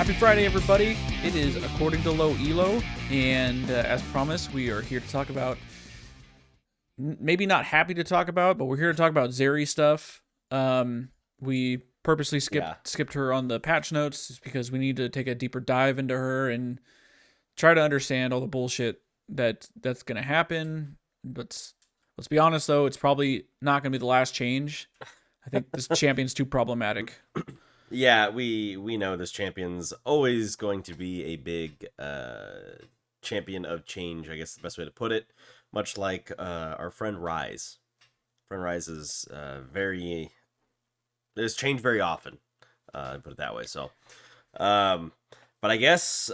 Happy Friday, everybody. It is According to Low Elo, and as promised, we are here to talk about, maybe not happy to talk about, but we're here to talk about Zeri stuff. We purposely skipped her on the patch notes just because we need to take a deeper dive into her and try to understand all the bullshit that's going to happen. But let's be honest, though, it's probably not going to be the last change. I think this champion's too problematic. Yeah, we know this champion's always going to be a big champion of change, I guess the best way to put it. Much like our friend Rise. Friend Rise is there's change very often, put it that way. So, but I guess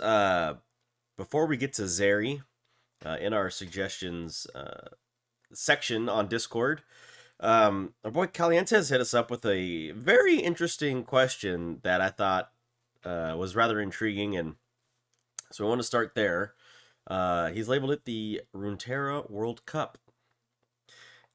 before we get to Zeri, in our suggestions section on Discord, our boy Calientes hit us up with a very interesting question that I thought was rather intriguing, and so I want to start there. He's labeled it the Runeterra World Cup.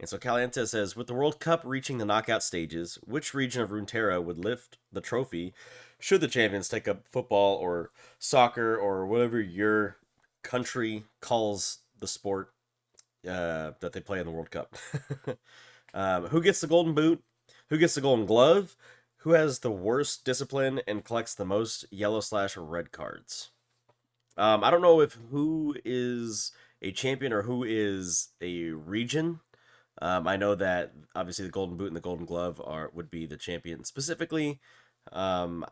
And so Calientes says, with the World Cup reaching the knockout stages, which region of Runeterra would lift the trophy should the champions take up football or soccer or whatever your country calls the sport that they play in the World Cup? Who gets the golden boot? Who gets the golden glove? Who has the worst discipline and collects the most yellow/red cards? I don't know if who is a champion or who is a region. I know that obviously the golden boot and the golden glove would be the champion specifically, and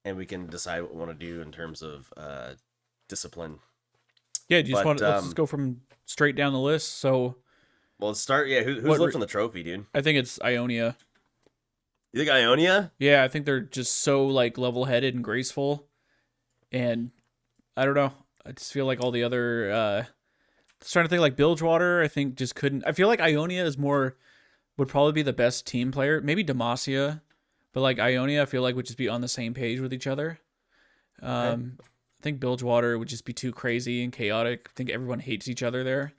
we can decide what we want to do in terms of discipline. Yeah, let's just go from straight down the list. So, well, let's start. Yeah, who's lifting the trophy, dude? I think it's Ionia. You think Ionia? Yeah, I think they're just so like level-headed and graceful, and I don't know. I just feel like all the other. I was trying to think like Bilgewater. I think just couldn't. I feel like Ionia would probably be the best team player. Maybe Demacia, but like Ionia, I feel like would just be on the same page with each other. I think Bilgewater would just be too crazy and chaotic. I think everyone hates each other there.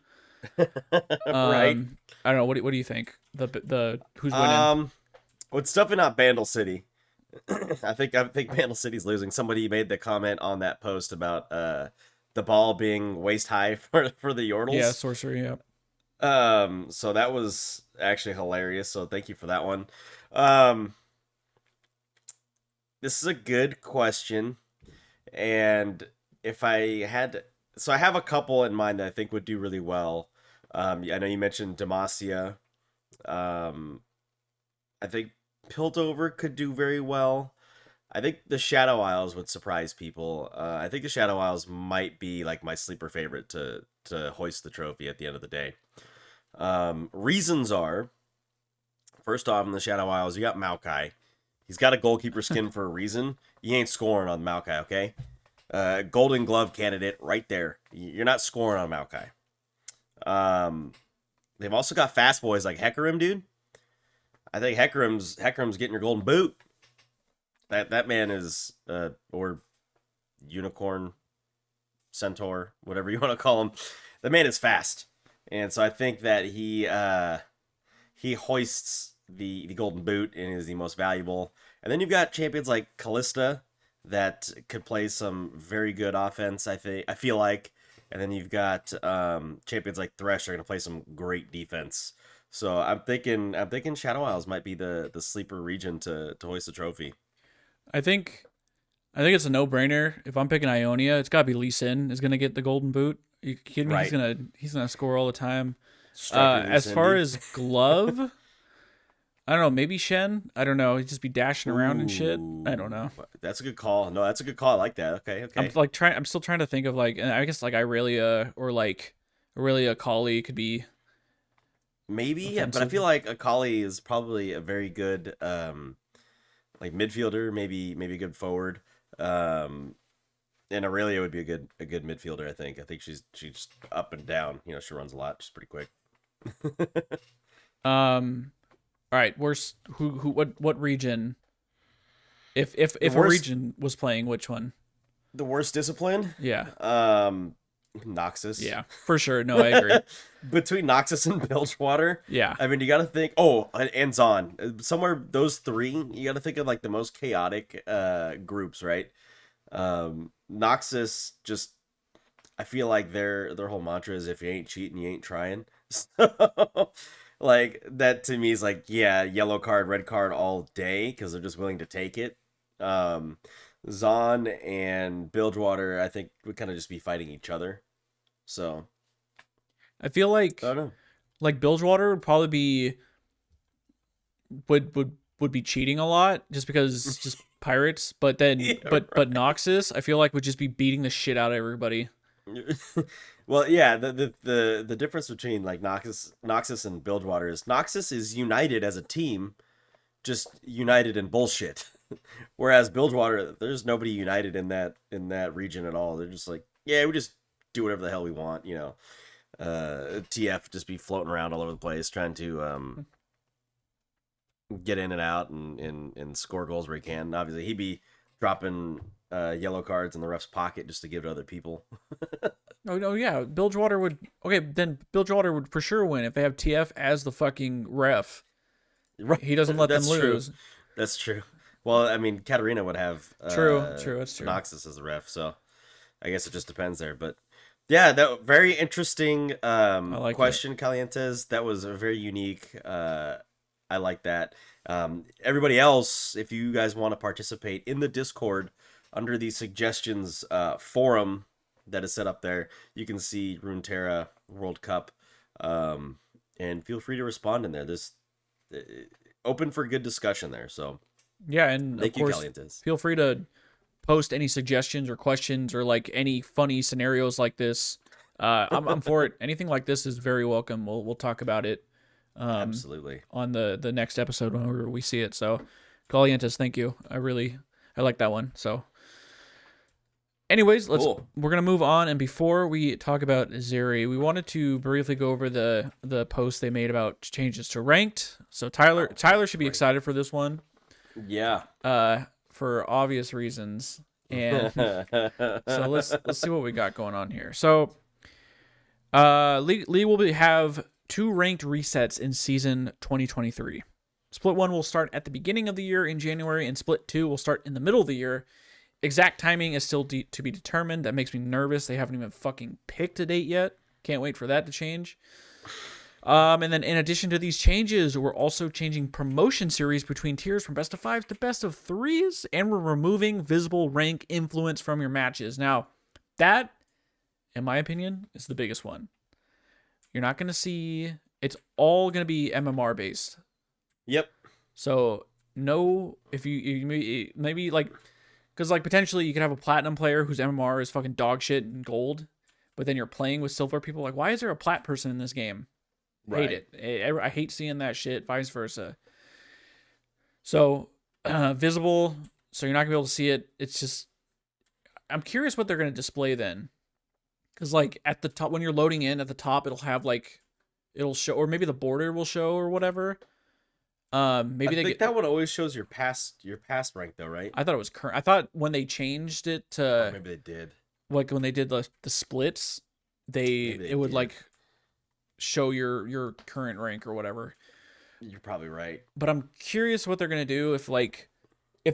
Right. I don't know. What do you think? The who's winning? Well, it's definitely not Bandle City. I think Bandle City's losing. Somebody made the comment on that post about the ball being waist high for the Yordles. Yeah, sorcery. Yeah. So that was actually hilarious. So thank you for that one. This is a good question, and if I had, so I have a couple in mind that I think would do really well. I know you mentioned Demacia. I think Piltover could do very well. I think the Shadow Isles would surprise people. I think the Shadow Isles might be like my sleeper favorite to hoist the trophy at the end of the day. Reasons are, first off, in the Shadow Isles, you got Maokai. He's got a goalkeeper skin for a reason. You ain't scoring on Maokai, okay? Golden Glove candidate right there. You're not scoring on Maokai. They've also got fast boys like Hecarim, dude. I think Hecarim's getting your golden boot. That man is or unicorn, centaur, whatever you want to call him. The man is fast, and so I think that he hoists the golden boot and is the most valuable. And then you've got champions like Callista that could play some very good offense. I feel like, and then you've got champions like Thresh are going to play some great defense. So I'm thinking Shadow Isles might be the sleeper region to hoist the trophy. I think it's a no-brainer. If I'm picking Ionia, it's got to be Lee Sin is going to get the golden boot. Are you kidding me? Right. He's gonna score all the time. As far as glove, I don't know. Maybe Shen. I don't know. He'd just be dashing around and shit. I don't know. That's a good call. No, that's a good call. I like that. Okay. I'm still trying to think of like. I guess like Irelia or like Aurelia Kali could be. Maybe, yeah, but I feel like Akali is probably a very good like midfielder, maybe a good forward. And Aurelia would be a good midfielder, I think. I think she's up and down. You know, she runs a lot. She's pretty quick. All right, what region? If a region was playing, which one? The worst discipline? Yeah. Noxus. Yeah, for sure. No, I agree. Between Noxus and Bilgewater. Yeah. I mean, you got to think. Oh, and Zon. Somewhere those three, you got to think of like the most chaotic groups, right? Noxus just, I feel like their whole mantra is if you ain't cheating, you ain't trying. So, like that to me is like, yeah, yellow card, red card all day because they're just willing to take it. Um, Zahn and Bilgewater, I think, would kind of just be fighting each other. So I feel I don't know. like Bilgewater would probably be would be cheating a lot just because just pirates, but then Yeah, but Noxus I feel like would just be beating the shit out of everybody. right. Well, yeah, the difference between like Noxus and Bilgewater is Noxus is united as a team, just united in bullshit. Whereas Bilgewater, there's nobody united in that region at all. They're just like, yeah, we just do whatever the hell we want, you know. TF just be floating around all over the place trying to get in and out and score goals where he can. And obviously, he'd be dropping yellow cards in the ref's pocket just to give to other people. Oh no, yeah, Bilgewater would. Okay, then Bilgewater would for sure win if they have TF as the fucking ref. Right. He doesn't let them That's true. lose. That's true. Well, I mean, Katarina would have True, that's true. Noxus as the ref, so I guess it just depends there. But yeah, that very interesting I like it. question, Calientes. That was a very unique. I like that. Everybody else, if you guys want to participate in the Discord under the suggestions forum that is set up there, you can see Runeterra World Cup, and feel free to respond in there. This open for good discussion there. So Yeah, and of thank you, course, Calientes. feel free to post any suggestions or questions or like any funny scenarios like this. I'm for it. Anything like this is very welcome. We'll talk about it Absolutely. on the next episode whenever we see it. So, Galientis, thank you. I like that one. So, anyways, Cool. we're gonna move on. And before we talk about Zeri, we wanted to briefly go over the post they made about changes to ranked. So Tyler should be Right. excited for this one. Yeah. For obvious reasons. And so let's see what we got going on here. So Lee will have 2 ranked resets in season 2023. Split 1 will start at the beginning of the year in January, and Split 2 will start in the middle of the year. Exact timing is still to be determined. That makes me nervous. They haven't even fucking picked a date yet. Can't wait for that to change. And then in addition to these changes, we're also changing promotion series between tiers from best of 5s to best of 3s, and we're removing visible rank influence from your matches. Now, that, in my opinion, is the biggest one. You're not going to see, it's all going to be MMR based. Yep. So, no, if you maybe like, because like potentially you could have a platinum player whose MMR is fucking dog shit and gold, but then you're playing with silver people. Like, why is there a plat person in this game? Right. Hate it. I hate seeing that shit. Vice versa. So visible, so you're not gonna be able to see it. It's just, I'm curious what they're gonna display then, because like at the top when you're loading in at the top, it'll have like it'll show, or maybe the border will show or whatever. Maybe I think that one always shows your past rank though, right? I thought it was current. I thought when they changed it Or to maybe they did. like when they did the splits, it would did. like show your current rank or whatever. You're probably right. But I'm curious what they're gonna do if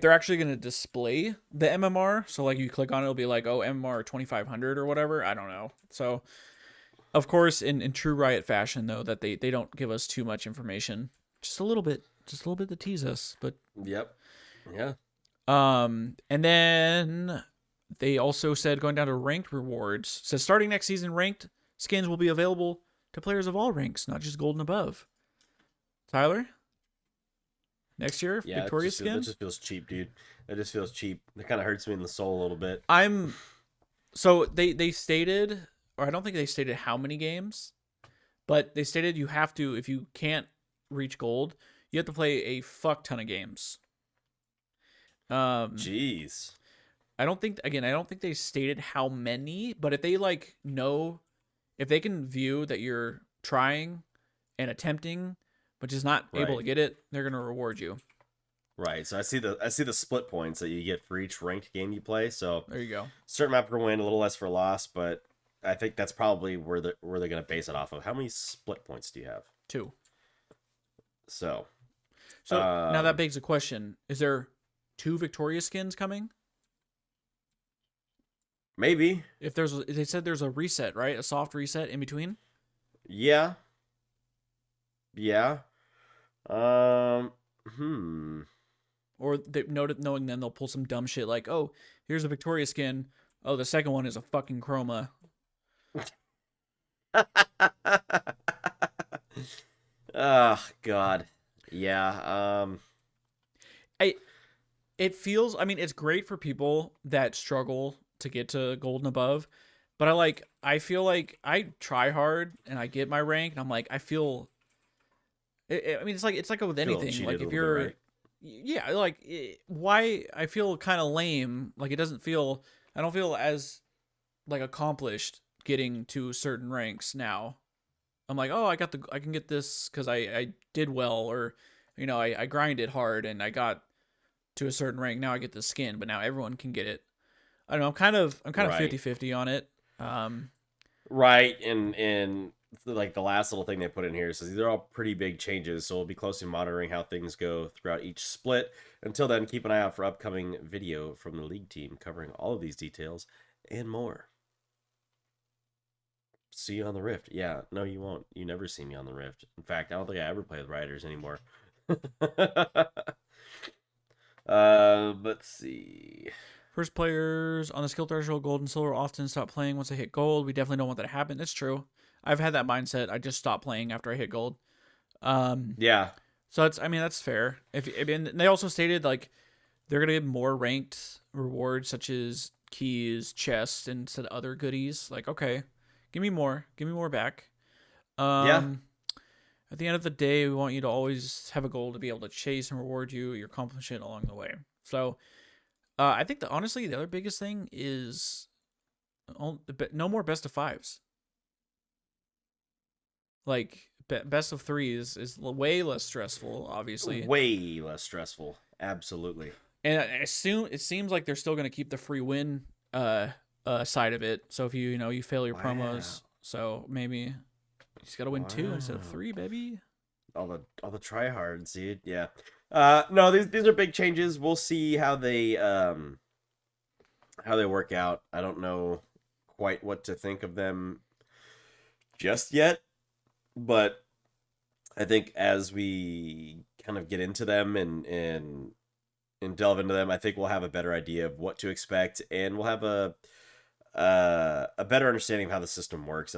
they're actually gonna display the MMR. So like you click on it, it'll be like, oh, MMR 2500 or whatever. I don't know. So of course, in true Riot fashion though, that they don't give us too much information, just a little bit to tease us. But Yep. Yeah. and then they also said going down to ranked rewards. Says starting next season, ranked skins will be available to players of all ranks, not just gold and above. Tyler, next year, Yeah. Victoria That skins. just feels cheap, dude. That just feels cheap. It kind of hurts me in the soul a little bit. So they stated, or I don't think they stated how many games, but they stated you have to, if you can't reach gold, you have to play a fuck ton of games. Jeez. I don't think they stated how many, but if they like know, if they can view that you're trying and attempting but just not able to Right. get it, they're gonna reward you. Right. So I see the split points that you get for each ranked game you play. So There you go. certain map per win, a little less for loss, but I think that's probably where they're gonna base it off of. How many split points do you have? 2. So So now that Um, begs a question: is there 2 Victoria skins coming? Maybe. If they said there's a reset, right? A soft reset in between. Yeah. Yeah. Um. Hmm. Or they noted knowing then they'll pull some dumb shit like, oh, here's a Victoria skin. Oh, the second one is a fucking chroma. Oh God. Yeah. I it feels I mean, it's great for people that struggle to get to gold and above, but I feel like I try hard and I get my rank and I'm like I feel I mean it's like with Feel anything. cheated Like a if little bit, you're right? yeah, like why I feel kind of lame. Like it doesn't feel I don't feel as like accomplished getting to certain ranks now. I'm like, oh, I can get this because I did well, or I grinded hard and I got to a certain rank. Now I get the skin, but now everyone can get it. I don't know. I'm kind of Right. 50-50 on it. Right. And like the last little thing they put in here says these are all pretty big changes, so we'll be closely monitoring how things go throughout each split. Until then, keep an eye out for upcoming video from the league team covering all of these details and more. See you on the Rift. Yeah, no, you won't. You never see me on the Rift. In fact, I don't think I ever play with Riders anymore. Let's see. First players on the skill threshold, gold and silver, often stop playing once they hit gold. We definitely don't want that to happen. It's true. I've had that mindset. I just stopped playing after I hit gold. Um, Yeah, so I mean, that's fair. If and they also stated like they're gonna give more ranked rewards such as keys, chests, and said other goodies. Like, okay, give me more back. yeah, Um, at the end of the day, we want you to always have a goal to be able to chase and reward your accomplishment along the way. So, I think that honestly, the other biggest thing is no more best of fives. Like best of threes is way less stressful, obviously. way less stressful. Absolutely. And I assume it seems like they're still going to keep the free win side of it. So if you fail your Wow. promos, so maybe you just got to win two instead of Wow. three, baby. All the tryhards, dude. Yeah. No, these are big changes. We'll see how they work out. I don't know quite what to think of them just yet, but I think as we kind of get into them and delve into them, I think we'll have a better idea of what to expect, and we'll have a better understanding of how the system works.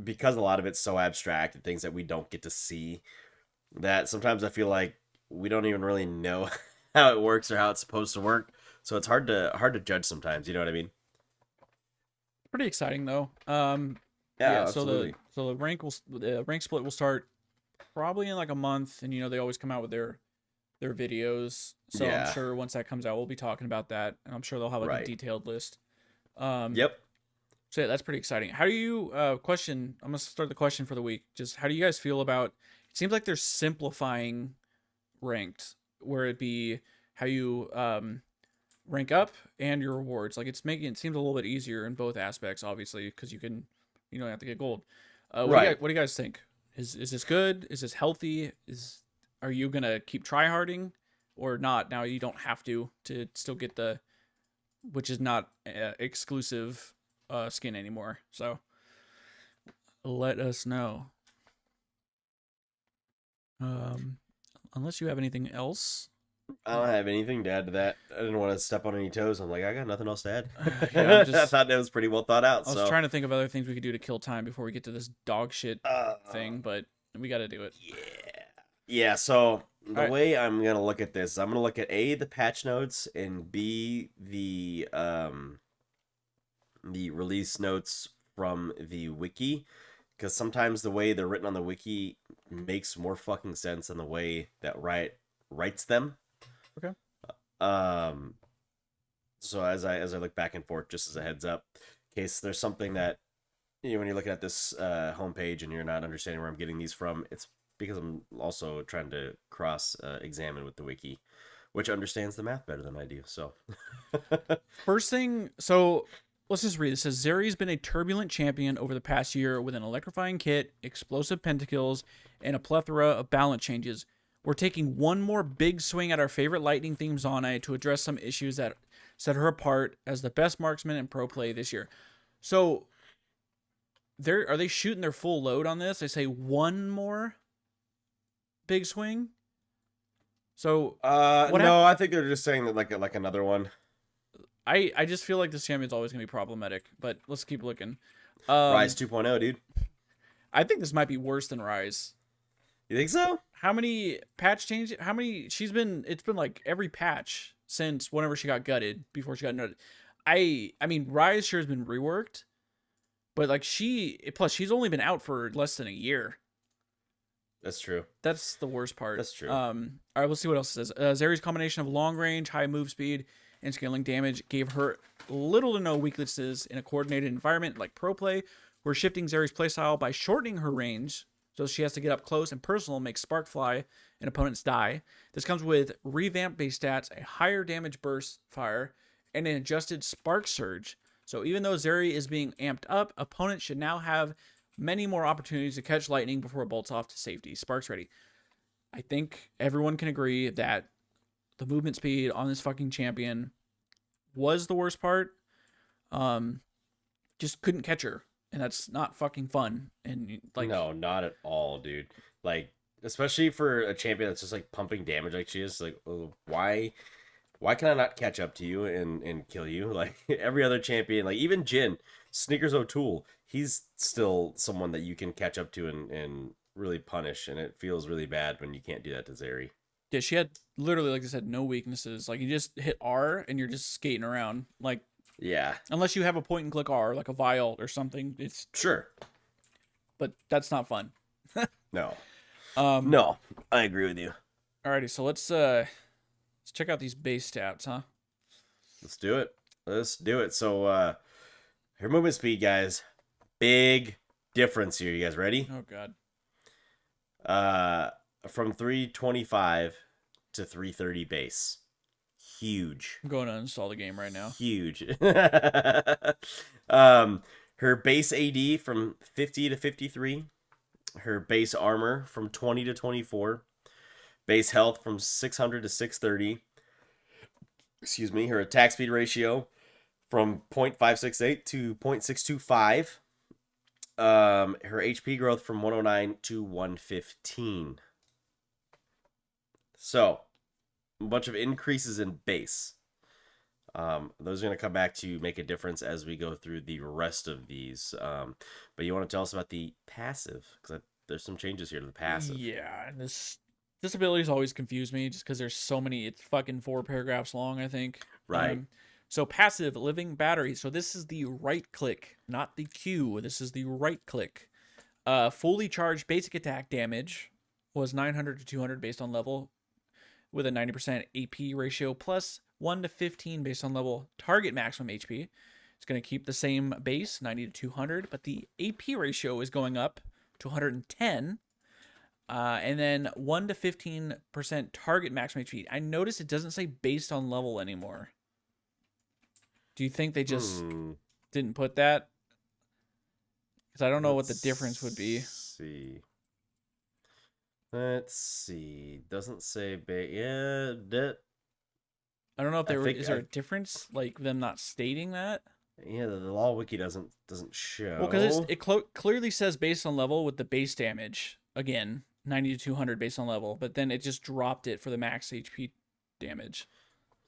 Because a lot of it's so abstract and things that we don't get to see, that sometimes I feel like we don't even really know how it works or how it's supposed to work. So it's hard to judge sometimes. You know what I mean? Pretty exciting though. Yeah. Yeah, So absolutely. the rank split will start probably in like a month, and they always come out with their videos. So I'm Yeah. sure once that comes out, we'll be talking about that, and I'm sure they'll have like a Right. detailed list. Um, Yep. so yeah, that's pretty exciting. How do you question? I'm gonna start the question for the week. Just how do you guys feel about? It seems like they're simplifying ranked, where it be how you rank up and your rewards. Like it's making it seems a little bit easier in both aspects, obviously, because you don't have to get gold. Right. What do you guys think? Is this good? Is this healthy? Are you gonna keep tryharding or not? Now you don't have to still get the which is not exclusive skin anymore. So let us know. Um, unless you have anything else. I don't have anything to add to that. I didn't want to step on any toes. I'm like, I got nothing else to add. Yeah, I'm I just. thought that was pretty well thought out. I was So, trying to think of other things we could do to kill time before we get to this dog shit uh, thing, but we got to do it. yeah, yeah. So All the right. way I'm gonna look at this, I'm gonna look at A, the patch notes, and B, the release notes from the wiki, because sometimes the way they're written on the wiki makes more fucking sense than the way that Riot writes them. Okay. Um, so as I look back and forth, just as a heads up, in case there's something that when you're looking at this homepage and you're not understanding where I'm getting these from, it's because I'm also trying to cross examine with the wiki, which understands the math better than I do. So, First thing, so let's just read. It says Zeri's been a turbulent champion over the past year with an electrifying kit, explosive pentakills, and a plethora of balance changes. We're taking one more big swing at our favorite lightning themed Zonai to address some issues that set her apart as the best marksman in pro play this year. So, are they shooting their full load on this? They say one more big swing. So, no, I think they're just saying that like another one. I just feel like this champion's always gonna be problematic, but let's keep looking. Rise 2.0, dude. I think this might be worse than Rise. You think so? How many patch changes? How many? It's been like every patch since whenever she got gutted before she got nutted. I mean, Rise sure has been reworked, but like plus she's only been out for less than a year. That's true. That's the worst part. That's true. All right, we'll see what else it says. Zeri's combination of long range, high move speed, and scaling damage gave her little to no weaknesses in a coordinated environment like pro play. We're shifting Zeri's playstyle by shortening her range, so she has to get up close and personal, make spark fly, and opponents die. This comes with revamped base stats, a higher damage burst fire, and an adjusted spark surge. So even though Zeri is being amped up, opponents should now have many more opportunities to catch lightning before it bolts off to safety. Sparks ready. I think everyone can agree that the movement speed on this fucking champion was the worst part. Just couldn't catch her. And that's not fucking fun. And like, no, not at all, dude. Like, especially for a champion that's just like pumping damage like she is. Like, why can I not catch up to you and kill you? Like every other champion, like even Jin, Snickers O'Toole, he's still someone that you can catch up to and really punish. And it feels really bad when you can't do that to Zeri. Yeah, she had literally, like I said, no weaknesses. Like you just hit R and you're just skating around. Like, yeah, unless you have a point and click R, like a vial or something. It's sure, but that's not fun. No. No, I agree with you. Alrighty, so let's check out these base stats, huh? Let's do it. So her movement speed, guys, big difference here. You guys ready? Oh god. From 325 to 330 base. Huge. I'm going to install the game right now. Huge. Her base AD from 50 to 53. Her base armor from 20 to 24. Base health from 600 to 630. Excuse me. Her attack speed ratio from 0.568 to 0.625. Her HP growth from 109 to 115. So, a bunch of increases in base. Those are going to come back to make a difference as we go through the rest of these. But you want to tell us about the passive? Because there's some changes here to the passive. Yeah, and this ability's always confused me just because there's so many. It's fucking 4 paragraphs long, I think. Right. So passive, living battery. So this is the right click, not the Q. This is the right click. Fully charged basic attack damage was 900 to 200 based on level, with a 90% AP ratio plus 1 to 15 based on level. Target maximum HP. It's going to keep the same base, 90 to 200, but the AP ratio is going up to 110. And then 1 to 15% target maximum HP. I noticed it doesn't say based on level anymore. Do you think they just didn't put that? Because I don't know what the difference would be. Let's see. Doesn't say yeah. I don't know if is there a difference, like them not stating that. Yeah, the law wiki doesn't show. Well, because it clearly says based on level with the base damage again, 90 to 200 based on level, but then it just dropped it for the max HP damage.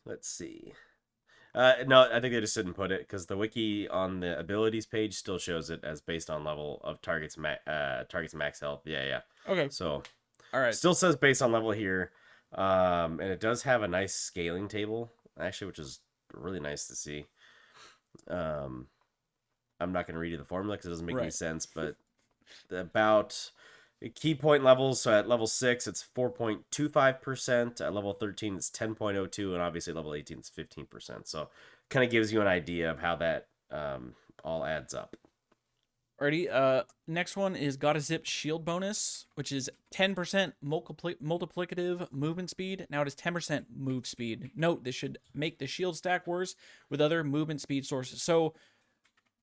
Let's see. No, I think they just didn't put it because the wiki on the abilities page still shows it as based on level of targets max health. Yeah. Okay. So, all right. Still says based on level here, and it does have a nice scaling table actually, which is really nice to see. I'm not going to read you the formula because it doesn't make any sense, but about key point levels. So at level 6, it's 4.25%. At level 13, it's 10.02, and obviously level 18 is 15%. So kind of gives you an idea of how that all adds up. Alrighty. Next one is got a zip shield bonus, which is 10% multiplicative movement speed. Now it is 10% move speed. Note, this should make the shield stack worse with other movement speed sources. So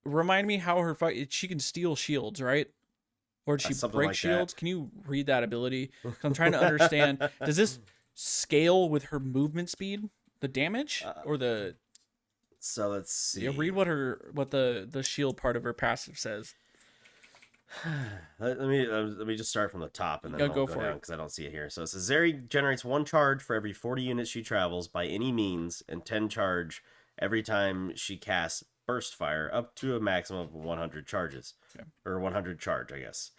remind me how her fight. She can steal shields, right? Or did she break shields? Can you read that ability? I'm trying to understand. Does this scale with her movement speed, the damage, or the? So let's Yeah, see. read what the shield part of her passive says. Let me just start from the top and then Yeah, I'll go go for down it. because I don't see it here. So it says Zeri generates 1 charge for every 40 units she travels by any means, and 10 charge every time she casts burst fire, up to a maximum of 100 charges, Okay. or 100 charge, I guess.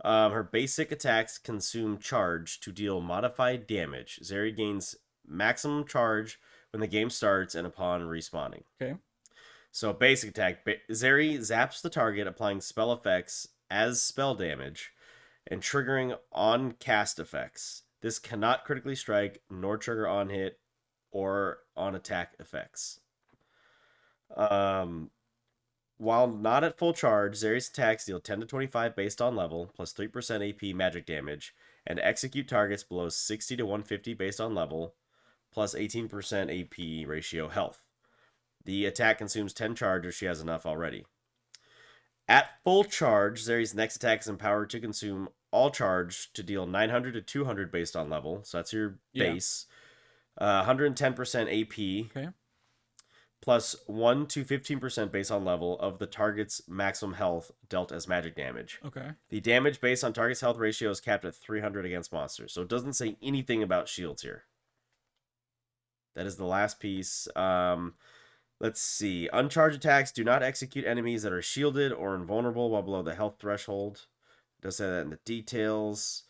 Her basic attacks consume charge to deal modified damage. Zeri gains maximum charge when the game starts and upon respawning. Okay. So basic attack, Zeri zaps the target, applying spell effects as spell damage and triggering on cast effects. This cannot critically strike nor trigger on hit or on attack effects. Um, while not at full charge, Zeri's attacks deal 10 to 25 based on level, plus 3% AP magic damage, and execute targets below 60 to 150 based on level, plus 18% AP ratio health. The attack consumes 10 charge if she has enough already. At full charge, Zeri's next attack is empowered to consume all charge to deal 900 to 200 based on level. So that's your base. 110% AP. Okay. Plus 1 to 15% based on level of the target's maximum health dealt as magic damage. Okay. The damage based on target's health ratio is capped at 300 against monsters. So it doesn't say anything about shields here. That is the last piece. Let's see. Uncharged attacks do not execute enemies that are shielded or invulnerable while below the health threshold. It does say that in the details.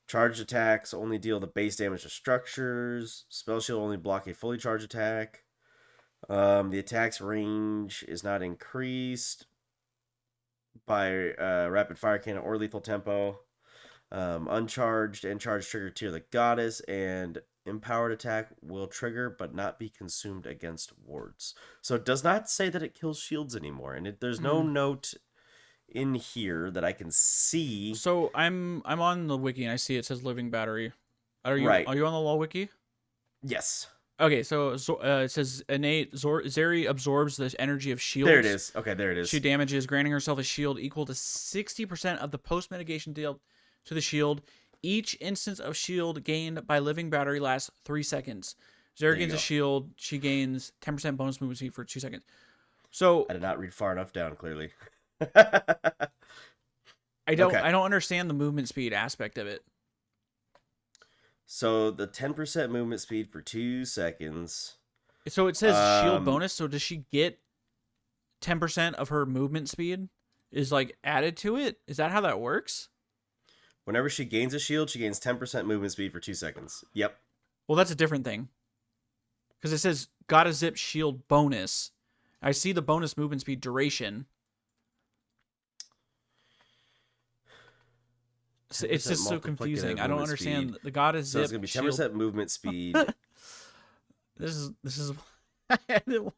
Charged attacks only deal the base damage to structures. Spell shield only block a fully charged attack. The attack's range is not increased by rapid fire cannon or lethal tempo. Uncharged and charged trigger tier the goddess, and empowered attack will trigger but not be consumed against wards. So it does not say that it kills shields anymore, and there's no note in here that I can see. So I'm on the wiki and I see it says living battery. Are you Right. on the law wiki? Yes. Okay, so it says innate Zeri absorbs the energy of shields. There it is. Okay, there it is. She damages, granting herself a shield equal to 60% of the post mitigation deal to the shield. Each instance of shield gained by living battery lasts 3 seconds. Zeri gains a shield. She gains 10% bonus movement speed for 2 seconds. So I did not read far enough down, clearly. I don't understand the movement speed aspect of it. So the 10% movement speed for 2 seconds. So it says shield bonus. So does she get 10% of her movement speed is like added to it? Is that how that works? Whenever she gains a shield, she gains 10% movement speed for 2 seconds. Yep. Well, that's a different thing. Because it says got a zip shield bonus. I see the bonus movement speed duration. It's just so confusing. I don't understand. Speed. The god is so zip. It's gonna be 10% shield. movement speed. This is Like a shield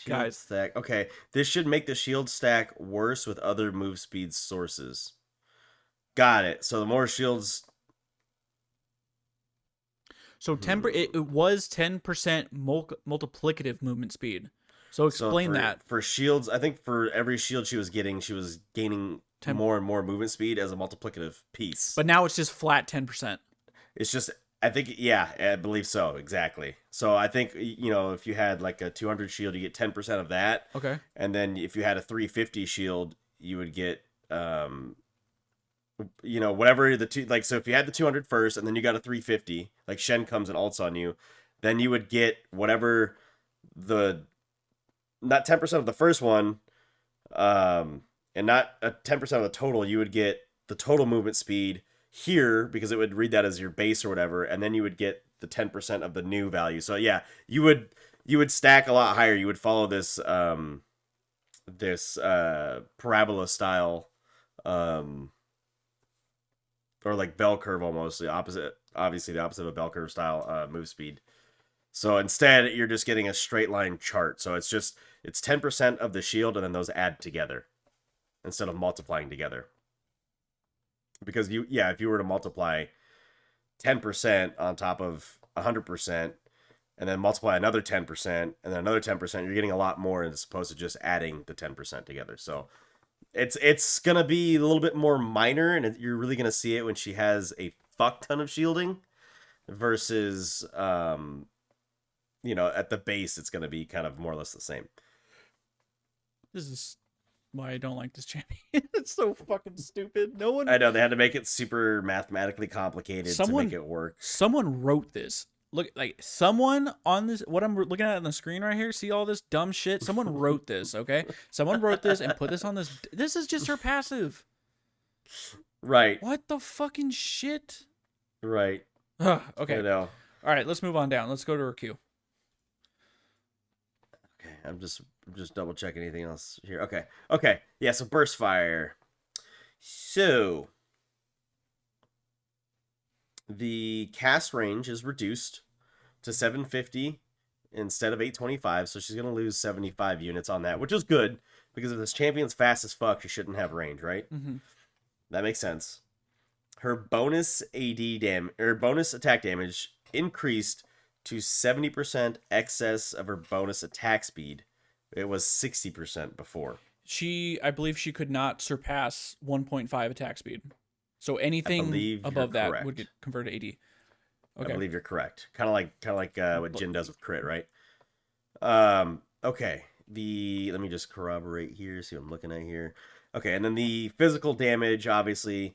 Guys. stack. Okay, this should make the shield stack worse with other move speed sources. Got it. So the more shields. So it was 10% multiplicative movement speed. So explain that. For shields, I think for every shield she was gaining more and more movement speed as a multiplicative piece. But now it's just flat 10%. It's just, I think, yeah, I believe so, exactly. So I think, if you had like a 200 shield, you get 10% of that. Okay. And then if you had a 350 shield, you would get, whatever the two, like, so if you had the 200 first and then you got a 350, like Shen comes and ults on you, then you would get whatever not 10% of the first one, and not a 10% of the total, you would get the total movement speed here because it would read that as your base or whatever, and then you would get the 10% of the new value. So yeah, you would stack a lot higher. You would follow this parabola style, or like bell curve almost, obviously the opposite of a bell curve style move speed. So instead, you're just getting a straight line chart. So it's 10% of the shield, and then those add together instead of multiplying together. Because if you were to multiply 10% on top of 100%, and then multiply another 10%, and then another 10%, you're getting a lot more as opposed to just adding the 10% together. So it's gonna be a little bit more minor, and you're really gonna see it when she has a fuck ton of shielding versus at the base, it's going to be kind of more or less the same. This is why I don't like this champion. It's so fucking stupid. No one. I know they had to make it super mathematically complicated to make it work. Someone wrote this. Look, like someone on this. What I'm looking at on the screen right here. See all this dumb shit. Someone wrote this. Okay, someone wrote this and put this on this. This is just her passive. Right. What the fucking shit? Right. Okay. I know. All right, let's move on down. Let's go to her queue. Okay, I'm just double checking anything else here. Okay. Yeah, so burst fire. So the cast range is reduced to 750 instead of 825, so she's gonna lose 75 units on that, which is good because if this champion's fast as fuck, she shouldn't have range, right? Mm-hmm. That makes sense. Her bonus bonus attack damage increased to 70% excess of her bonus attack speed. It was 60% before. I believe she could not surpass 1.5 attack speed. So anything above that would get converted to AD. Okay. I believe you're correct. Kind of like what Jin does with crit, right? Okay. Let me just corroborate here. See what I'm looking at here. Okay, and then the physical damage, obviously,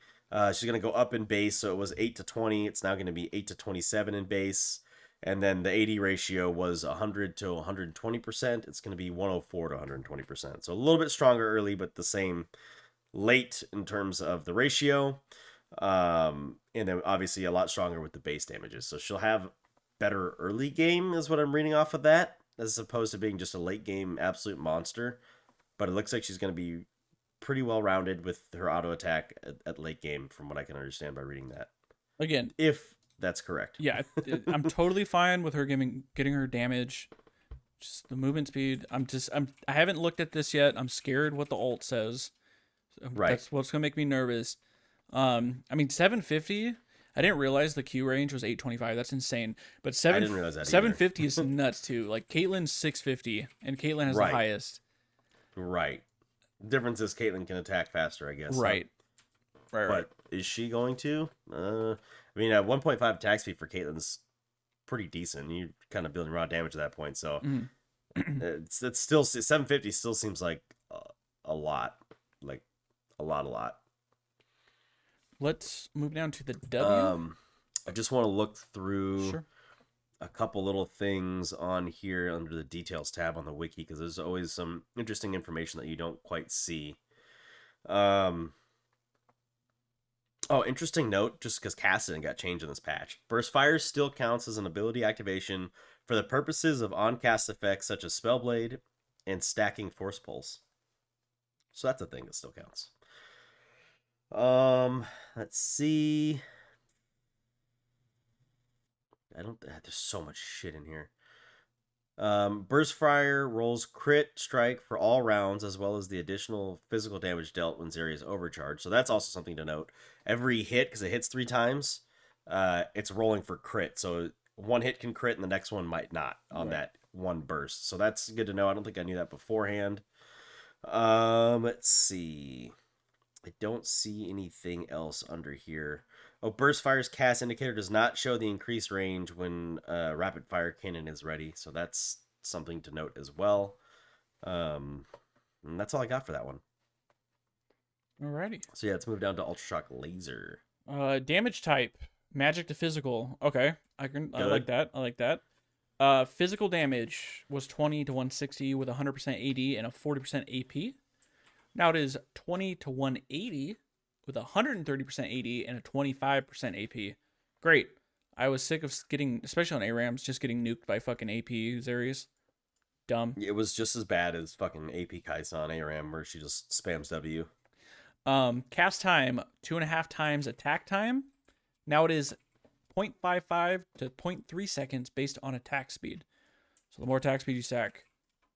she's gonna go up in base. So it was 8 to 20. It's now gonna be 8 to 27 in base. And then the AD ratio was 100 to 120%. It's going to be 104 to 120%. So a little bit stronger early, but the same late in terms of the ratio. And then obviously a lot stronger with the base damages. So she'll have better early game is what I'm reading off of that, as opposed to being just a late game absolute monster. But it looks like she's going to be pretty well rounded with her auto attack at late game, from what I can understand by reading that. Again, if that's correct. Yeah, I'm totally fine with her getting her damage. Just the movement speed. I haven't looked at this yet. I'm scared what the ult says. Right. That's what's gonna make me nervous. I mean 750. I didn't realize the Q range was 825. That's insane. But I didn't realize that 750 is nuts too. Like Caitlyn's 650, and Caitlyn has the highest. Right. The difference is Caitlyn can attack faster, I guess. Right. Right. But is she going to? I mean, 1.5 attack speed for Caitlyn's pretty decent. You're kind of building raw damage at that point, so it's still 750 still seems like a lot, like a lot. Let's move down to the W. I just want to look through Sure. a couple little things on here under the details tab on the wiki, because there's always some interesting information that you don't quite see. Oh, interesting note, just because casting got changed in this patch. Burst Fire still counts as an ability activation for the purposes of on-cast effects such as Spellblade and stacking Force Pulse. So that's a thing that still counts. Let's see. There's so much shit in here. Burst Fire rolls crit strike for all rounds, as well as the additional physical damage dealt when Zeri is overcharged. So that's also something to note. Every hit, because it hits 3 times, it's rolling for crit. So one hit can crit and the next one might not on that one burst. So that's good to know. I don't think I knew that beforehand. Let's see. I don't see anything else under here. Oh, Burst Fire's cast indicator does not show the increased range when Rapid Fire Cannon is ready. So that's something to note as well. And that's all I got for that one. Alrighty. So yeah, let's move down to Ultra Shock Laser. Damage type, magic to physical. Okay, I like that. Physical damage was 20 to 160 with 100% AD and a 40% AP. Now it is 20 to 180 with 130% AD and a 25% AP. Great. I was sick of getting, especially on ARAMs, just getting nuked by fucking AP Zeris. Dumb. It was just as bad as fucking AP Kaisa on ARAM, where she just spams W. Cast time, 2.5 times attack time. Now it is 0.55 to 0.3 seconds based on attack speed. So the more attack speed you stack,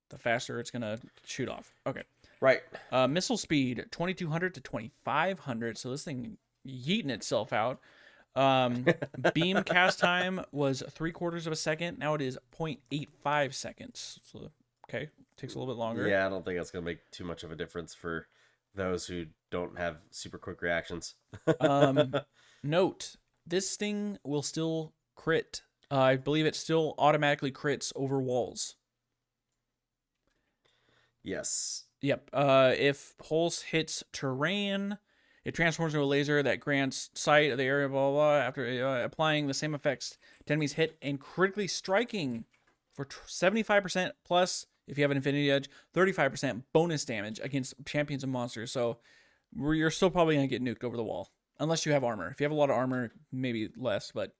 the faster it's going to shoot off. Okay. Right. Missile speed, 2200 to 2500. So this thing yeeting itself out. Beam cast time was 3/4 of a second. Now it is 0.85 seconds. So, okay. Takes a little bit longer. Yeah, I don't think that's going to make too much of a difference for those who don't have super quick reactions. Note, this thing will still crit I believe it still automatically crits over walls. Yes. Yep. If pulse hits terrain, it transforms into a laser that grants sight of the area, blah, blah, blah, after applying the same effects to enemies hit and critically striking for 75% plus, if you have an Infinity Edge, 35% bonus damage against champions and monsters. So you're still probably going to get nuked over the wall. Unless you have armor. If you have a lot of armor, maybe less, but...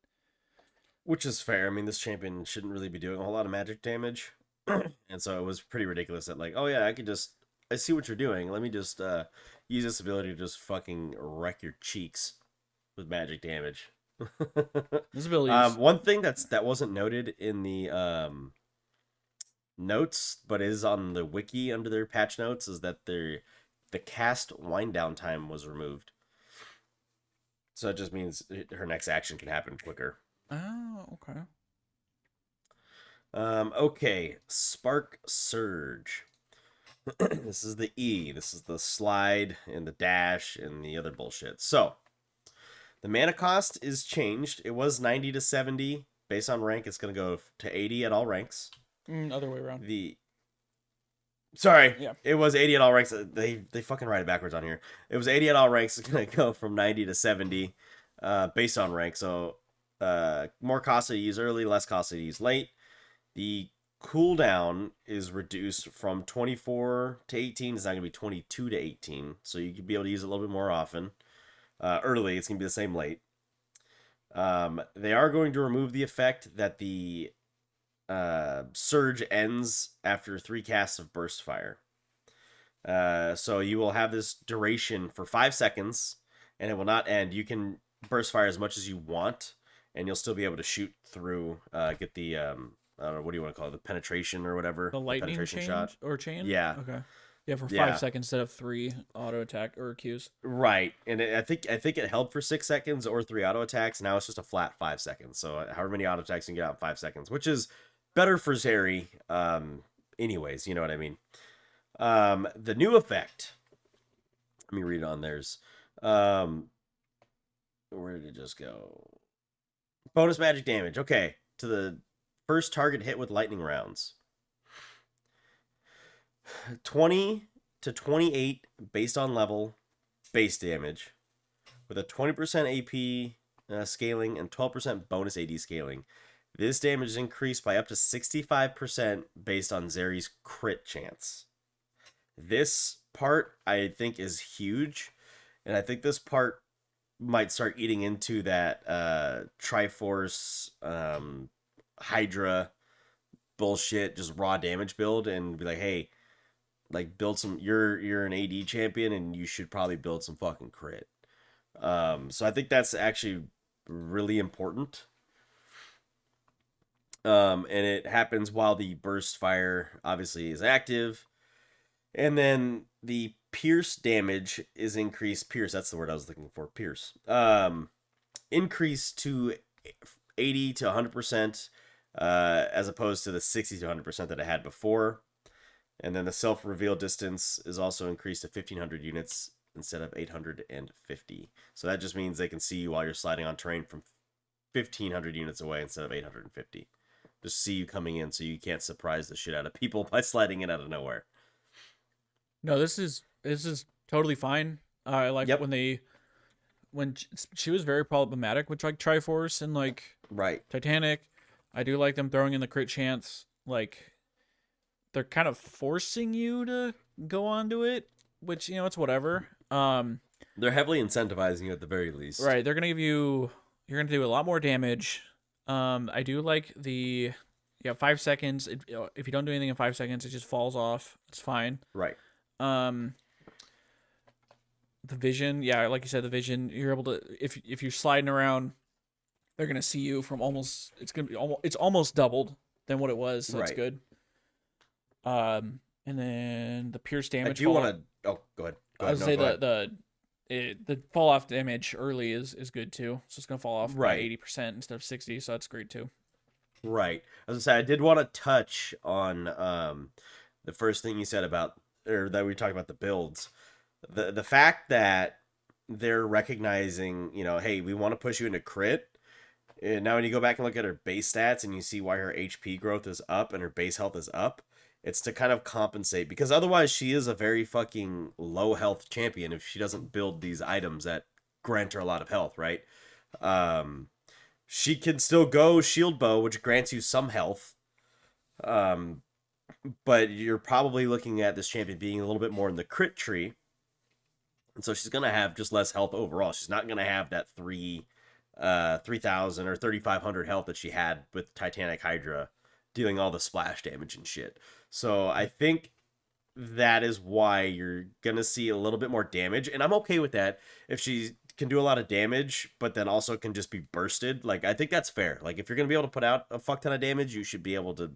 Which is fair. I mean, this champion shouldn't really be doing a whole lot of magic damage. And so it was pretty ridiculous that, like, oh yeah, I see what you're doing. Let me just use this ability to just fucking wreck your cheeks with magic damage. This ability One thing that wasn't noted in the notes, but is on the wiki under their patch notes, is that the cast wind down time was removed. So it just means her next action can happen quicker. Oh, okay. Okay, Spark Surge. This is the E. This is the slide and the dash and the other bullshit. So, the mana cost is changed. It was 90 to 70. Based on rank, it's going to go to 80 at all ranks. Other way around. Sorry. Yeah. It was 80 at all ranks. They fucking write it backwards on here. It was 80 at all ranks. It's going to go from 90 to 70 based on rank. So, more costly to use early, less costly to use late. The cooldown is reduced from 24 to 18. It's not going to be 22 to 18. So you could be able to use it a little bit more often. Early, it's going to be the same late. They are going to remove the effect that the surge ends after 3 casts of burst fire. So you will have this duration for 5 seconds, and it will not end. You can burst fire as much as you want, and you'll still be able to shoot through, get the... I don't know, what do you want to call it? The penetration or whatever? The lightning penetration change shot? or chain? Yeah. Okay. Yeah, for 5 seconds instead of 3 auto attack or Qs. Right. And I think it held for 6 seconds or 3 auto attacks. Now it's just a flat 5 seconds. So however many auto attacks you can get out in 5 seconds, which is better for Zeri. Anyways, you know what I mean? The new effect. Let me read it on theirs. Where did it just go? Bonus magic damage. Okay. To the first target hit with lightning rounds. 20 to 28 based on level base damage with a 20% AP scaling and 12% bonus AD scaling. This damage is increased by up to 65% based on Zeri's crit chance. This part I think is huge, and I think this part might start eating into that Triforce Hydra bullshit, just raw damage build, and be like, hey, like, build some. You're an AD champion, and you should probably build some fucking crit. So I think that's actually really important. And it happens while the burst fire obviously is active, and then the pierce damage is increased. Pierce, that's the word I was looking for. Pierce. Increased to 80 to 100%. As opposed to the 60 to 100% that it had before. And then the self-reveal distance is also increased to 1,500 units instead of 850. So that just means they can see you while you're sliding on terrain from 1,500 units away instead of 850. Just see you coming in so you can't surprise the shit out of people by sliding in out of nowhere. No, this is totally fine. I like when she was very problematic with like Triforce and like Titanic. I do like them throwing in the crit chance. Like, they're kind of forcing you to go onto it, which, you know, it's whatever. They're heavily incentivizing you at the very least. Right. They're going to give you... You're going to do a lot more damage. I do like the... 5 seconds. If you don't do anything in 5 seconds, it just falls off. It's fine. Right. The vision. Yeah, like you said, the vision. You're able to... If you're sliding around... They're gonna see you from almost. It's almost doubled than what it was. So that's good. And then the pierce damage. I do want to. Oh, go ahead. I was gonna say the fall off damage early is good too. So it's gonna fall off by 80% instead of 60. So that's great too. Right. As I said, I did want to touch on the first thing you said about, or that we talked about the builds. The fact that they're recognizing, you know, hey, we want to push you into crit. And now when you go back and look at her base stats and you see why her HP growth is up and her base health is up, it's to kind of compensate, because otherwise she is a very fucking low health champion if she doesn't build these items that grant her a lot of health, right? Um, she can still go shield bow, which grants you some health. Um, but you're probably looking at this champion being a little bit more in the crit tree. And so she's going to have just less health overall. She's not going to have that 3,000 or 3,500 health that she had with Titanic Hydra dealing all the splash damage and shit. So I think that is why you're going to see a little bit more damage. And I'm okay with that if she can do a lot of damage, but then also can just be bursted. Like, I think that's fair. Like, if you're going to be able to put out a fuck ton of damage, you should be able to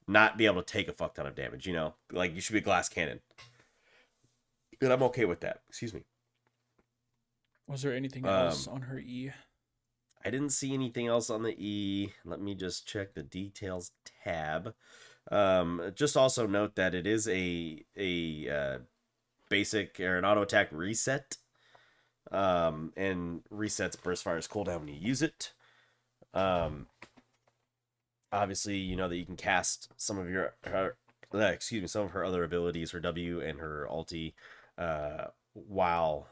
not be able to take a fuck ton of damage, you know? Like, you should be a glass cannon. And I'm okay with that. Excuse me. Was there anything else on her E? I didn't see anything else on the E. Let me just check the details tab. Just also note that it is a basic or an auto attack reset. And resets burst fire's cooldown when you use it. Obviously, you know that you can cast some of some of her other abilities, her W and her ulti, while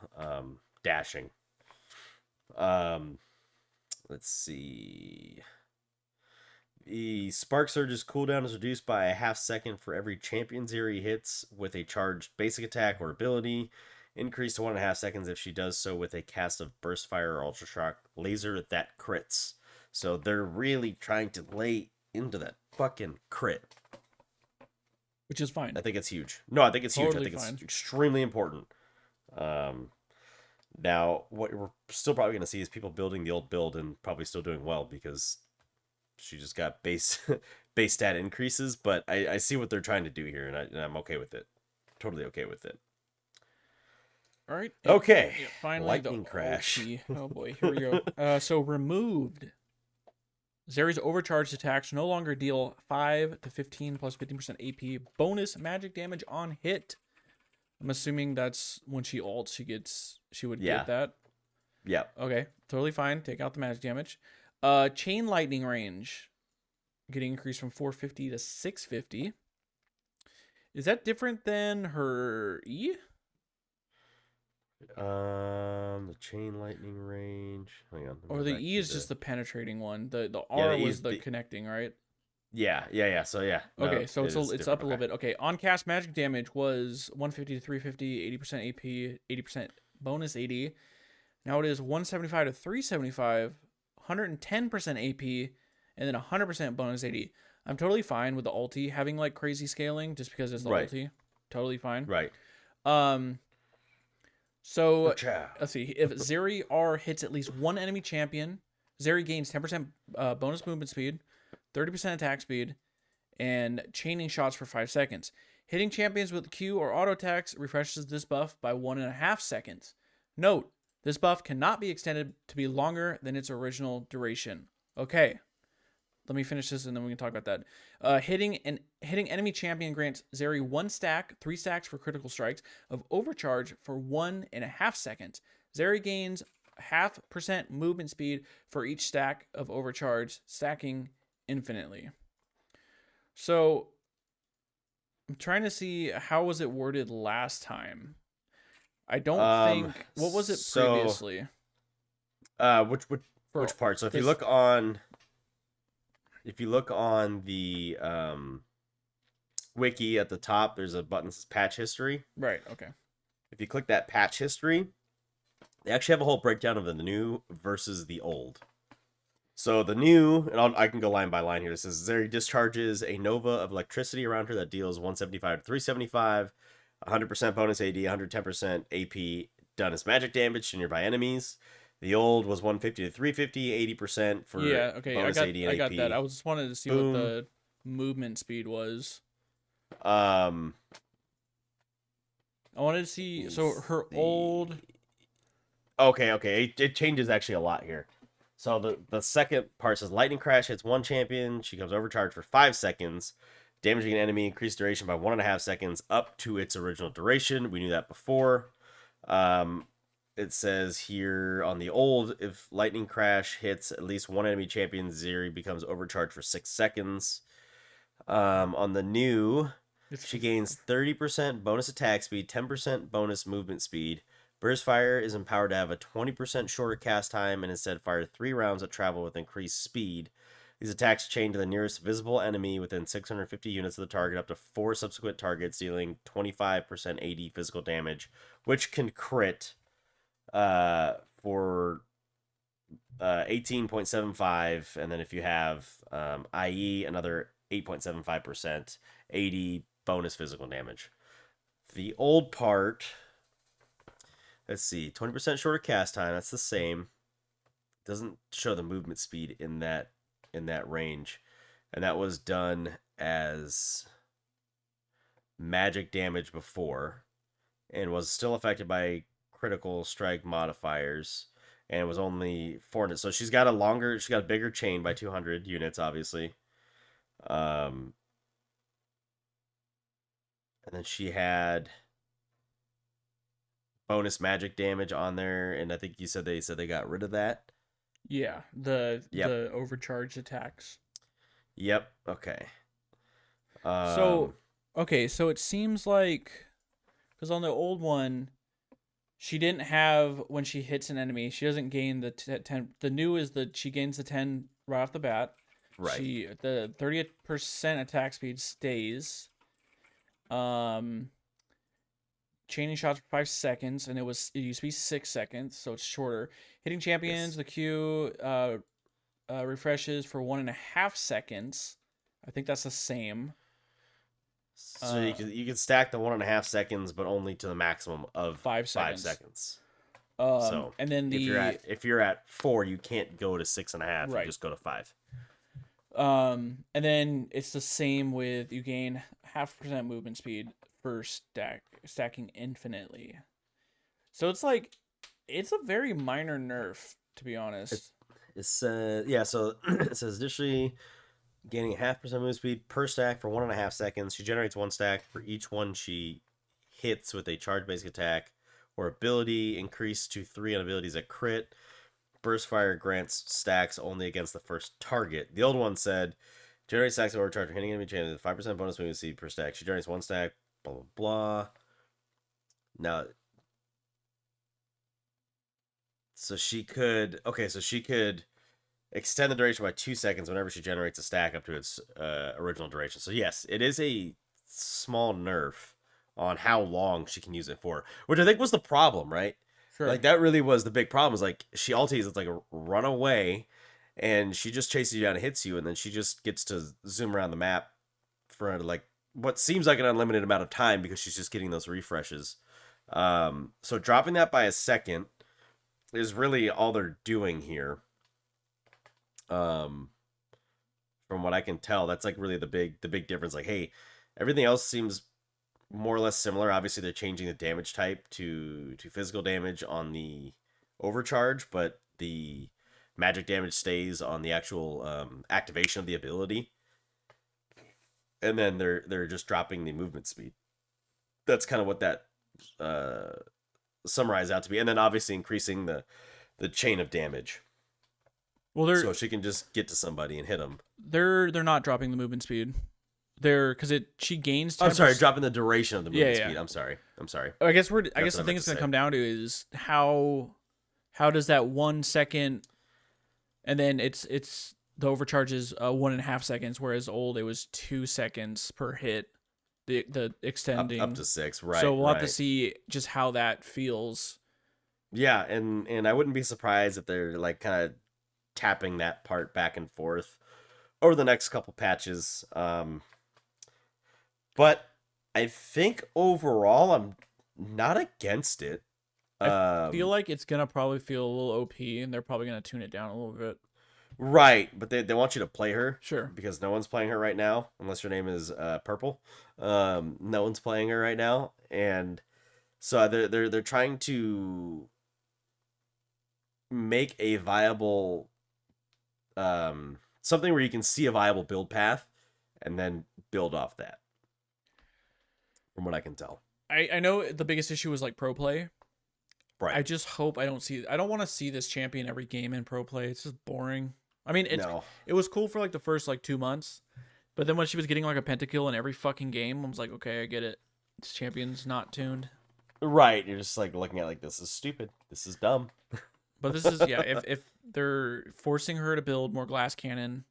dashing. Let's see. The Spark Surge's cooldown is reduced by a half second for every champion Zeri hits with a charged basic attack or ability. Increased to 1.5 seconds if she does so with a cast of Burst Fire or Ultra Shock laser that crits. So they're really trying to lay into that fucking crit. Which is fine. I think it's huge. No, I think it's Totally huge. I think fine. it's extremely important. Now, what we're still probably going to see is people building the old build and probably still doing well because she just got base stat increases. But I see what they're trying to do here, and I'm okay with it. Totally okay with it. All right. Okay. Yeah, finally, Lightning the crash. ulti. Oh boy, here we go. So removed. Zeri's overcharged attacks no longer deal 5 to 15 plus 15% AP bonus magic damage on hit. I'm assuming that's when she ults, she would get that. Yeah. Okay, totally fine. Take out the magic damage. Chain lightning range getting increased from 450 to 650. Is that different than her E? The chain lightning range. Hang on. Or the E is just the penetrating one. The Yeah, R the E was is the the connecting, right? Yeah. So yeah. Okay, so it's different. up a little bit. Okay, on cast magic damage was 150 to 350, 80% AP, 80% bonus AD. Now it is 175 to 375, 110% AP, and then 100% bonus AD. I'm totally fine with the ulti having like crazy scaling just because it's the ulti. Totally fine. Right. So let's see. If Zeri R hits at least one enemy champion, Zeri gains 10% bonus movement speed, 30% attack speed, and chaining shots for 5 seconds. Hitting champions with Q or auto attacks refreshes this buff by 1.5 seconds. Note, this buff cannot be extended to be longer than its original duration. Okay. Let me finish this and then we can talk about that. Hitting enemy champion grants Zeri 1 stack, 3 stacks for critical strikes of overcharge for 1.5 seconds. Zeri gains 0.5% movement speed for each stack of overcharge, stacking infinitely. So I'm trying to see how was it worded last time. I don't think. What was it previously? Which part? So if you look on the wiki at the top, there's a button that says patch history. Right. Okay. If you click that patch history, they actually have a whole breakdown of the new versus the old. So the new, and I can go line by line here. It says Zeri discharges a nova of electricity around her that deals 175 to 375, 100% bonus AD, 110% AP done as magic damage to nearby enemies. The old was 150 to 350, 80% for bonus AD and I got AP. that. I just wanted to see what the movement speed was. I wanted to see. So her old. Okay. It changes actually a lot here. So the second part says lightning crash hits one champion. She comes overcharged for 5 seconds, damaging an enemy. Increased duration by 1.5 seconds up to its original duration. We knew that before. it says here on the old, if lightning crash hits at least one enemy champion, Zeri becomes overcharged for 6 seconds. On the new, It's she gains 30% bonus attack speed, 10% bonus movement speed. Burst Fire is empowered to have a 20% shorter cast time and instead fire 3 rounds that travel with increased speed. These attacks chain to the nearest visible enemy within 650 units of the target up to 4 subsequent targets, dealing 25% AD physical damage, which can crit for 18.75, and then if you have IE, another 8.75% 80 bonus physical damage. The old part, let's see, 20% shorter cast time. That's the same. Doesn't show the movement speed in that range, and that was done as magic damage before, and was still affected by critical strike modifiers, and was only 400. So she's got a bigger chain by 200 units, obviously. And then she had bonus magic damage on there, and I think you said they got rid of that. Yeah, Yep. the overcharged attacks. Yep. Okay. So okay, so it seems like because on the old one, she didn't have when she hits an enemy, she doesn't gain the 10. The new is that she gains the 10 right off the bat. Right. The 30% attack speed stays. Chaining shots for 5 seconds, and it used to be 6 seconds, so it's shorter. Hitting champions, Yes. the Q refreshes for 1.5 seconds. I think that's the same. So you can stack the 1.5 seconds, but only to the maximum of 5 5 seconds. seconds. So and then if you're at 4, you can't go to 6.5. Right. You just go to 5. And then it's the same with you gain 0.5% movement speed for stacking infinitely. So it's like it's a very minor nerf, to be honest. It's yeah. So it says additionally gaining 0.5% movement speed per stack for 1.5 seconds. She generates 1 stack for each one she hits with a charge basic attack or ability. Increased to 3 on abilities that crit. Burst Fire grants stacks only against the first target. The old one said generate stacks of overcharge for hitting enemy champions with 5% bonus movement speed per stack. She generates 1 stack. Blah blah blah. Now, so she could extend the duration by 2 seconds whenever she generates a stack up to its original duration. So yes, it is a small nerf on how long she can use it for, which I think was the problem, right? Sure. Like that really was the big problem. Is like she ulties, it's like a run away, and she just chases you down and hits you, and then she just gets to zoom around the map for like what seems like an unlimited amount of time because she's just getting those refreshes. So dropping that by a second is really all they're doing here. From what I can tell, that's like really the big difference. Like, hey, everything else seems more or less similar. Obviously, they're changing the damage type to physical damage on the overcharge, but the magic damage stays on the actual activation of the ability. And then they're just dropping the movement speed. That's kind of what that summarized out to be. And then obviously increasing the chain of damage. Well, so she can just get to somebody and hit them. They're not dropping the movement speed. Because she gains 10%. I'm sorry, dropping the duration of the movement speed. Yeah. I'm sorry. I guess the thing it's going to come down to is how does that 1 second, and then it's the overcharge is 1.5 seconds, whereas old it was 2 seconds per hit. The extending up to 6, right? So we'll have to see just how that feels. Yeah, and I wouldn't be surprised if they're like kind of tapping that part back and forth over the next couple patches. But I think overall I'm not against it. I feel like it's gonna probably feel a little OP, and they're probably gonna tune it down a little bit. Right, but they want you to play her. Sure. Because no one's playing her right now, unless your name is Purple. No one's playing her right now, and so they're trying to make a viable something where you can see a viable build path and then build off that. From what I can tell. I know the biggest issue was like pro play. I just hope I don't see. I don't want to see this champion every game in pro play. It's just boring. I mean, No. it was cool for like the first like 2 months, but then when she was getting like a pentakill in every fucking game, I was like, okay, I get it. This champion's not tuned. Right. You're just like looking at like, this is stupid. This is dumb. But this is yeah. If they're forcing her to build more glass cannon,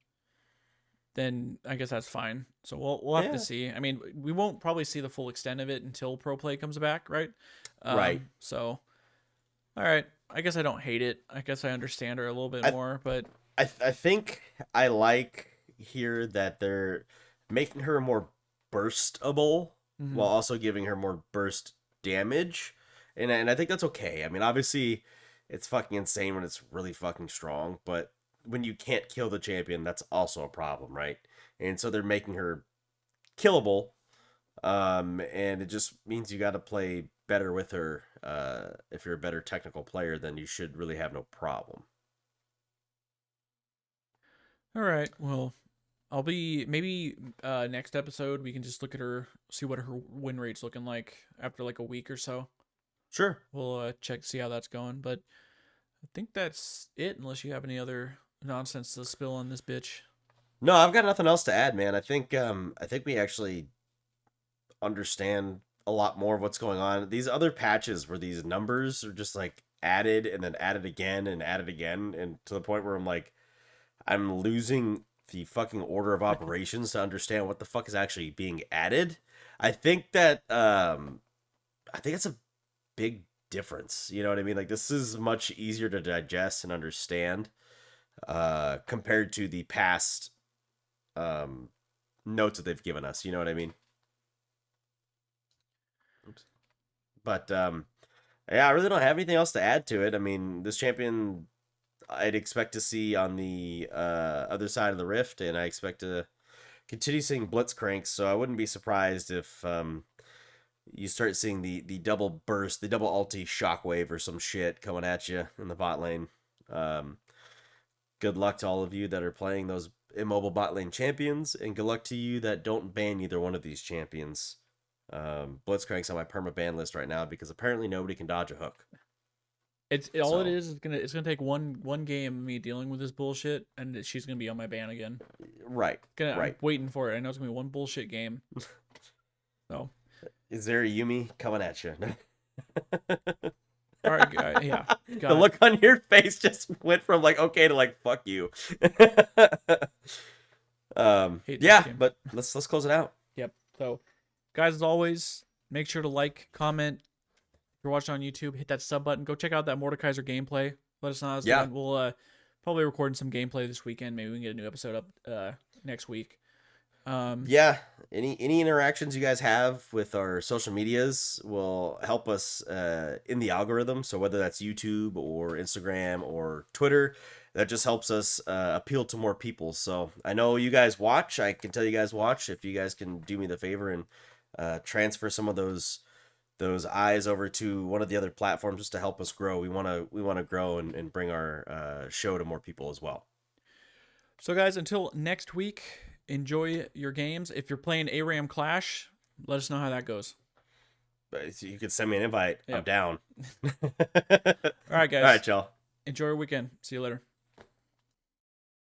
then I guess that's fine. So we'll have to see. I mean, we won't probably see the full extent of it until pro play comes back, right? Right. So, all right. I guess I don't hate it. I guess I understand her a little bit more, but I think I like here that they're making her more burstable while also giving her more burst damage, and I think that's okay. I mean, obviously, it's fucking insane when it's really fucking strong, but when you can't kill the champion, that's also a problem, right? And so they're making her killable, and it just means you got to play better with her. If you're a better technical player, then you should really have no problem. all right. Well, I'll be maybe next episode we can just look at her, see what her win rate's looking like after like a week or so. Sure. We'll check see how that's going, but I think that's it unless you have any other nonsense to spill on this bitch. No, I've got nothing else to add, man. I think we actually understand a lot more of what's going on. These other patches where these numbers are just like added and then added again and added again, and to the point where I'm like, I'm losing the fucking order of operations to understand what the fuck is actually being added. I think that it's a big difference. You know what I mean? Like, this is much easier to digest and understand compared to the past notes that they've given us. You know what I mean? Oops. But yeah, I really don't have anything else to add to it. I mean, this champion I'd expect to see on the other side of the rift, and I expect to continue seeing Blitzcranks, so I wouldn't be surprised if you start seeing the double burst, the double ulti shockwave or some shit coming at you in the bot lane. Good luck to all of you that are playing those immobile bot lane champions, and good luck to you that don't ban either one of these champions. Blitzcrank's on my perma ban list right now because apparently nobody can dodge a hook. It is gonna take one game of me dealing with this bullshit, and she's gonna be on my ban again. Right. I'm waiting for it. I know it's gonna be one bullshit game. So, is there a Yumi coming at you? all right, guys. Yeah. The look on your face just went from like okay to like fuck you. Yeah, but let's close it out. Yep. So, guys, as always, make sure to like, comment. If you're watching on YouTube, hit that sub button. Go check out that Mordekaiser gameplay. Let us know how it's going. We'll probably recording some gameplay this weekend. Maybe we can get a new episode up next week. Yeah. Any interactions you guys have with our social medias will help us in the algorithm. So whether that's YouTube or Instagram or Twitter, that just helps us appeal to more people. So I know you guys watch. I can tell you guys watch. If you guys can do me the favor and transfer some of those eyes over to one of the other platforms just to help us grow. We want to grow and bring our show to more people as well. So guys, until next week, enjoy your games. If you're playing ARAM Clash, let us know how that goes. You could send me an invite. Yep. I'm down. All right, guys. All right, y'all. Enjoy your weekend. See you later.